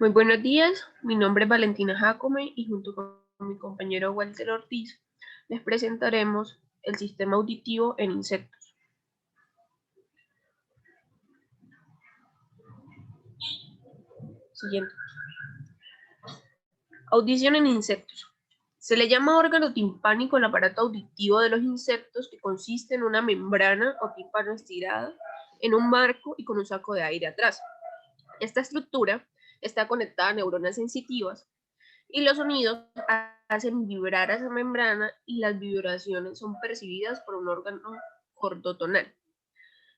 Muy buenos días, mi nombre es Valentina Jacome y junto con mi compañero Walter Ortiz les presentaremos el sistema auditivo en insectos. Siguiente. Audición en insectos. Se le llama órgano timpánico al aparato auditivo de los insectos que consiste en una membrana o tímpano estirada en un marco y con un saco de aire atrás. Esta estructura está conectada a neuronas sensitivas y los sonidos hacen vibrar a esa membrana y las vibraciones son percibidas por un órgano cordotonal.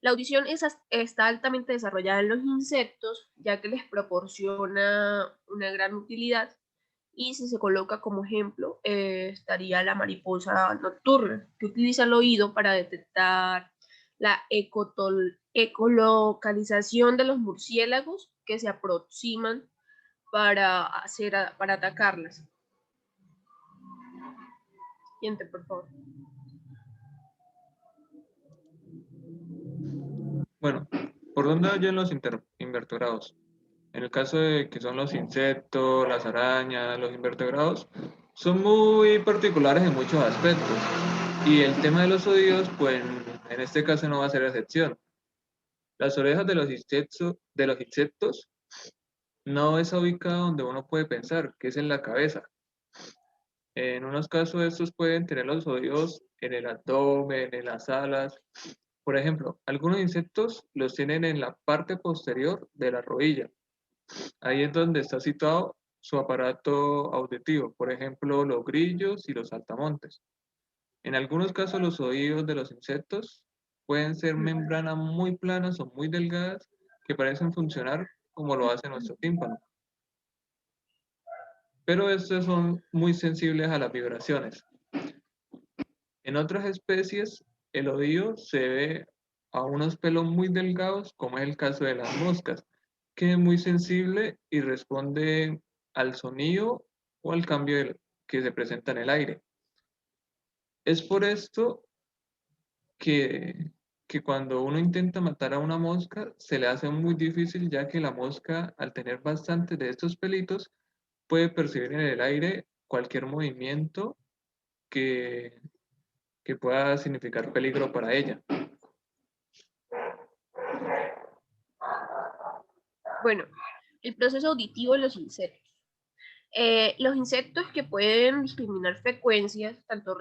La audición está altamente desarrollada en los insectos, ya que les proporciona una gran utilidad. Y si se coloca como ejemplo, estaría la mariposa nocturna, que utiliza el oído para detectar la ecolocalización de los murciélagos que se aproximan para atacarlas. Siguiente, por favor. Bueno, ¿por dónde oyen los invertebrados? En el caso de que son los insectos, las arañas, los invertebrados, son muy particulares en muchos aspectos. Y el tema de los oídos, pues en este caso no va a ser excepción. Las orejas de los insectos no es ubicada donde uno puede pensar, que es en la cabeza. En unos casos estos pueden tener los oídos en el abdomen, en las alas. Por ejemplo, algunos insectos los tienen en la parte posterior de la rodilla. Ahí es donde está situado su aparato auditivo, por ejemplo, los grillos y los saltamontes. En algunos casos los oídos de los insectos pueden ser membranas muy planas o muy delgadas que parecen funcionar como lo hace nuestro tímpano. Pero estos son muy sensibles a las vibraciones. En otras especies, el oído se ve a unos pelos muy delgados, como es el caso de las moscas, que es muy sensible y responde al sonido o al cambio que se presenta en el aire. Es por esto que, que cuando uno intenta matar a una mosca, se le hace muy difícil, ya que la mosca, al tener bastantes de estos pelitos, puede percibir en el aire cualquier movimiento que, que pueda significar peligro para ella. Bueno, el proceso auditivo de los insectos. Los insectos que pueden discriminar frecuencias, tanto en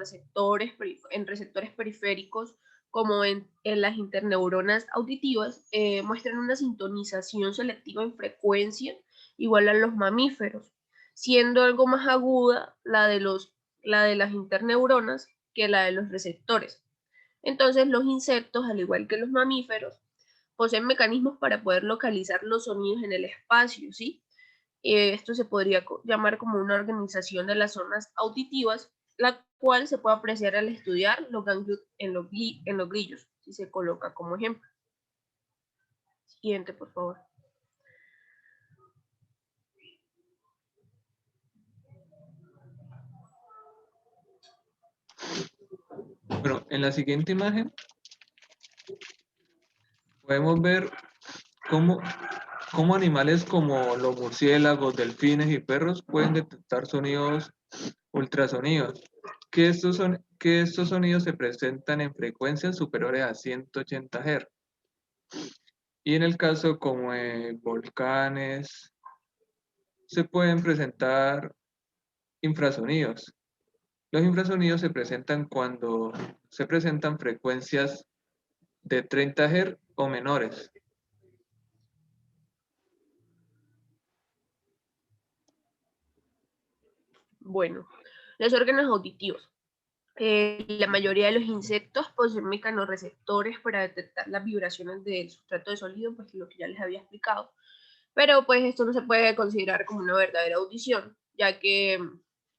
receptores periféricos como en las interneuronas auditivas, muestran una sintonización selectiva en frecuencia igual a los mamíferos, siendo algo más aguda la de las interneuronas que la de los receptores. Entonces, los insectos, al igual que los mamíferos, poseen mecanismos para poder localizar los sonidos en el espacio, ¿sí? Esto se podría llamar como una organización de las zonas auditivas, la cual se puede apreciar al estudiar los ganglios en los grillos, si se coloca como ejemplo. Siguiente, por favor. Bueno, en la siguiente imagen podemos ver cómo, cómo animales como los murciélagos, delfines y perros pueden detectar sonidos ultrasonidos, que estos sonidos se presentan en frecuencias superiores a 180 Hz. Y en el caso como volcanes, se pueden presentar infrasonidos. Los infrasonidos se presentan cuando se presentan frecuencias de 30 Hz o menores. Bueno, los órganos auditivos. La mayoría de los insectos poseen mecanorreceptores para detectar las vibraciones del sustrato de sonido, pues lo que ya les había explicado. Pero pues esto no se puede considerar como una verdadera audición, ya que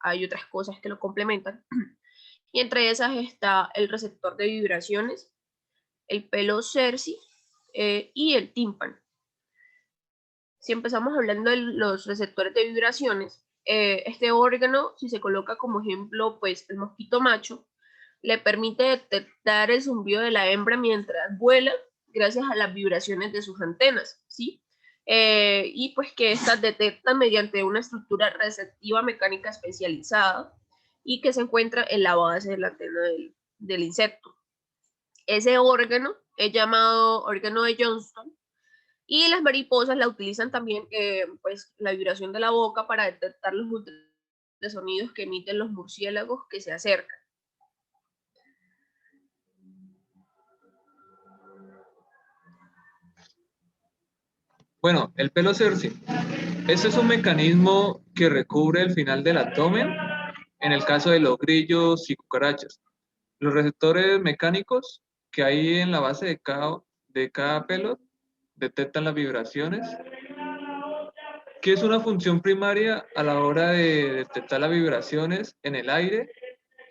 hay otras cosas que lo complementan. Y entre esas está el receptor de vibraciones, el pelo cerci y el tímpano. Si empezamos hablando de los receptores de vibraciones, este órgano, si se coloca como ejemplo, pues el mosquito macho, le permite detectar el zumbido de la hembra mientras vuela gracias a las vibraciones de sus antenas, ¿sí? y pues que estas detectan mediante una estructura receptiva mecánica especializada y que se encuentra en la base de la antena del insecto. Ese órgano es llamado órgano de Johnston y las mariposas la utilizan también, pues la vibración de la boca para detectar los sonidos que emiten los murciélagos que se acercan. Bueno, el pelo Cerci. Este es un mecanismo que recubre el final del abdomen en el caso de los grillos y cucarachas. Los receptores mecánicos que hay en la base de cada pelo detectan las vibraciones, que es una función primaria a la hora de detectar las vibraciones en el aire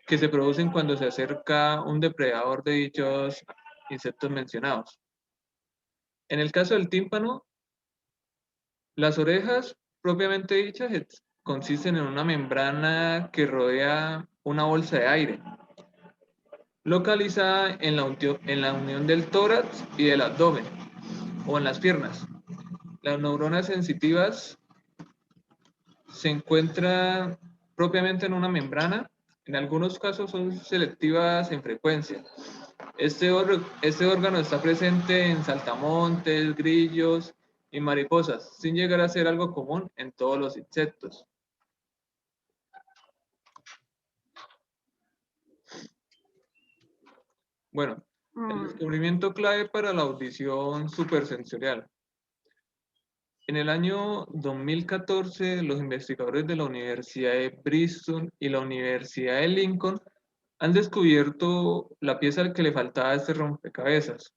que se producen cuando se acerca un depredador de dichos insectos mencionados. En el caso del tímpano, las orejas propiamente dichas consisten en una membrana que rodea una bolsa de aire, localizada en la unión del tórax y del abdomen, o en las piernas. Las neuronas sensitivas se encuentran propiamente en una membrana. En algunos casos son selectivas en frecuencia. Este órgano está presente en saltamontes, grillos y mariposas, sin llegar a ser algo común en todos los insectos. Bueno, el descubrimiento clave para la audición supersensorial. En el año 2014, los investigadores de la Universidad de Bristol y la Universidad de Lincoln han descubierto la pieza que le faltaba a este rompecabezas.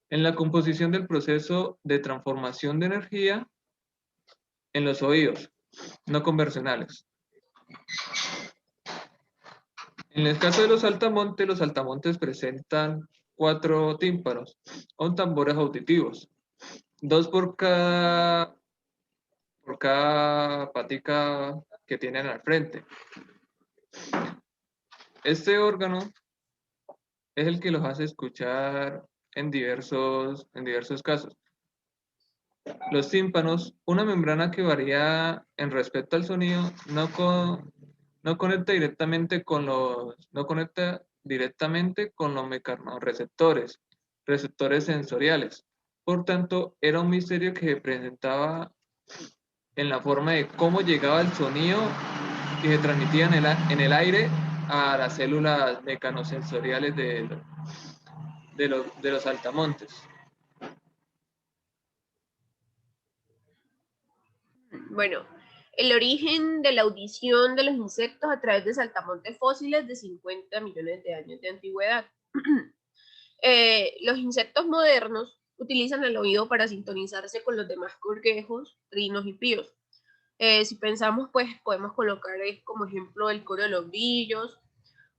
En la composición del proceso de transformación de energía en los oídos no convencionales. En el caso de los saltamontes presentan 4 tímpanos o tambores auditivos, 2 por cada patica que tienen al frente. Este órgano es el que los hace escuchar en diversos casos. Los tímpanos, una membrana que varía en respecto al sonido, no conecta directamente con los mecanorreceptores, receptores sensoriales. Por tanto, era un misterio que se presentaba en la forma de cómo llegaba el sonido que se transmitía en el aire a las células mecanosensoriales de los saltamontes. Bueno, el origen de la audición de los insectos a través de saltamontes fósiles de 50 millones de años de antigüedad. Los insectos modernos utilizan el oído para sintonizarse con los demás gorgejos, trinos y píos. Si pensamos, pues podemos colocar como ejemplo el coro de los grillos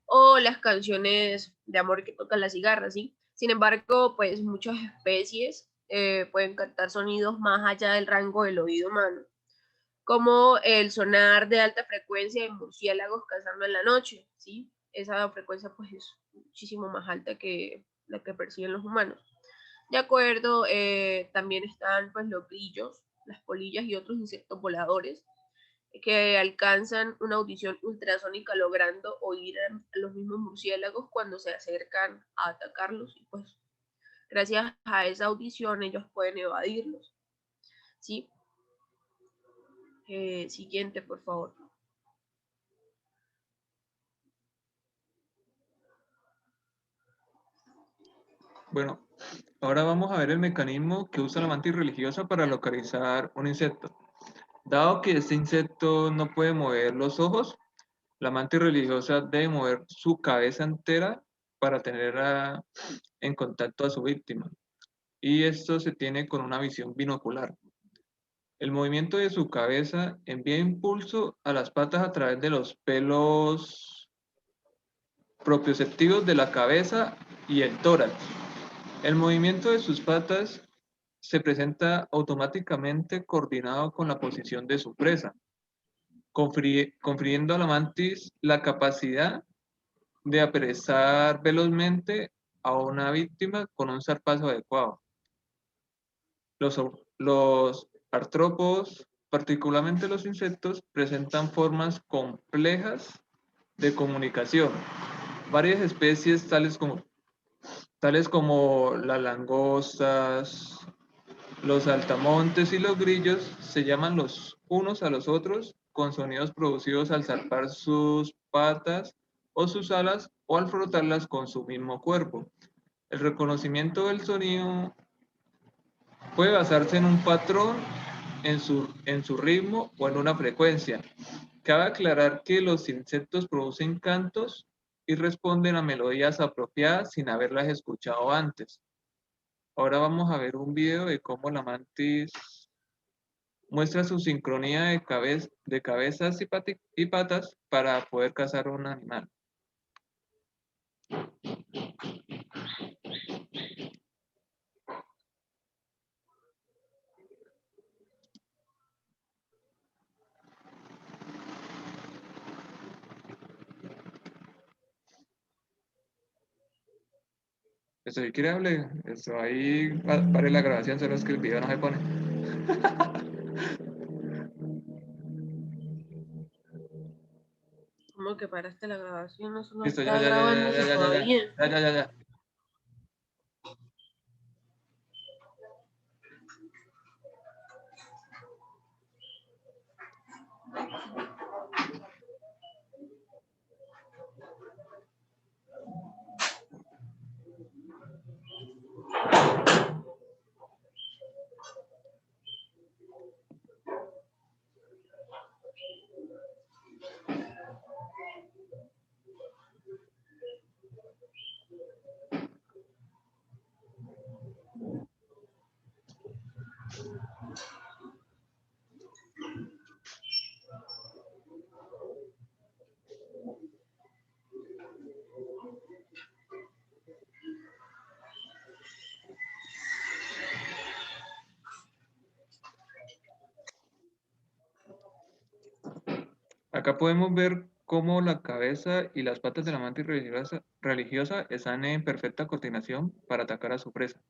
o las canciones de amor que tocan las cigarras, ¿sí? Sin embargo, pues muchas especies pueden captar sonidos más allá del rango del oído humano, como el sonar de alta frecuencia de murciélagos cazando en la noche, ¿sí? Esa frecuencia pues es muchísimo más alta que la que perciben los humanos. De acuerdo, también están pues los grillos, las polillas y otros insectos voladores que alcanzan una audición ultrasónica logrando oír a los mismos murciélagos cuando se acercan a atacarlos y pues gracias a esa audición ellos pueden evadirlos, ¿sí? Siguiente, por favor. Bueno, ahora vamos a ver el mecanismo que usa la mantis religiosa para localizar un insecto. Dado que este insecto no puede mover los ojos, la mantis religiosa debe mover su cabeza entera para tener en contacto a su víctima. Y esto se tiene con una visión binocular. El movimiento de su cabeza envía impulso a las patas a través de los pelos propioceptivos de la cabeza y el tórax. El movimiento de sus patas se presenta automáticamente coordinado con la posición de su presa, confiriendo a la mantis la capacidad de apresar velozmente a una víctima con un zarpazo adecuado. Los artrópodos, particularmente los insectos, presentan formas complejas de comunicación. Varias especies, tales como las langostas, los saltamontes y los grillos, se llaman los unos a los otros con sonidos producidos al zarpar sus patas o sus alas o al frotarlas con su mismo cuerpo. El reconocimiento del sonido puede basarse en un patrón, en su ritmo o en una frecuencia. Cabe aclarar que los insectos producen cantos y responden a melodías apropiadas sin haberlas escuchado antes. Ahora vamos a ver un video de cómo la mantis muestra su sincronía de cabezas y patas para poder cazar un animal. Eso si quiere hable, eso ahí pare la grabación, solo es que el video no se pone. ¿Cómo que paraste la grabación? Eso no Listo, ya, está ya, ya, ya, grabándose ya, ya, ya, ya, todavía. ya, ya, ya, ya. Acá podemos ver cómo la cabeza y las patas de la mantis religiosa están en perfecta coordinación para atacar a su presa.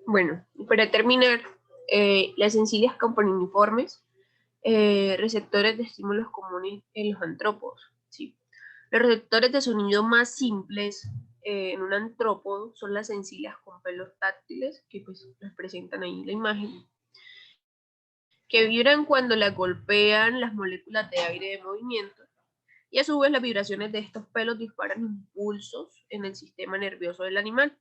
Bueno, y para terminar, las encías campaniformes, receptores de estímulos comunes en los antrópodos. ¿Sí? Los receptores de sonido más simples en un antrópodo son las encías con pelos táctiles, que pues las presentan ahí en la imagen, que vibran cuando las golpean las moléculas de aire de movimiento, y a su vez las vibraciones de estos pelos disparan impulsos en el sistema nervioso del animal.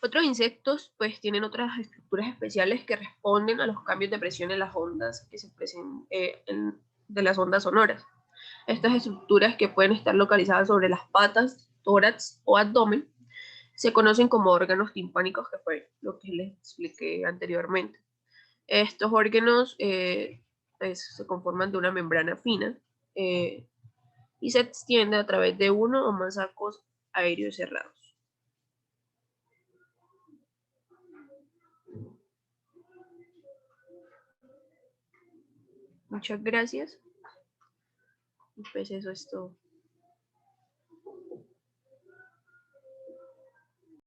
Otros insectos pues tienen otras estructuras especiales que responden a los cambios de presión en las ondas que se expresen de las ondas sonoras. Estas estructuras, que pueden estar localizadas sobre las patas, tórax o abdomen, se conocen como órganos timpánicos, que fue lo que les expliqué anteriormente. Estos órganos pues, se conforman de una membrana fina y se extiende a través de uno o más sacos aéreos cerrados. Muchas gracias. Y pues eso es todo.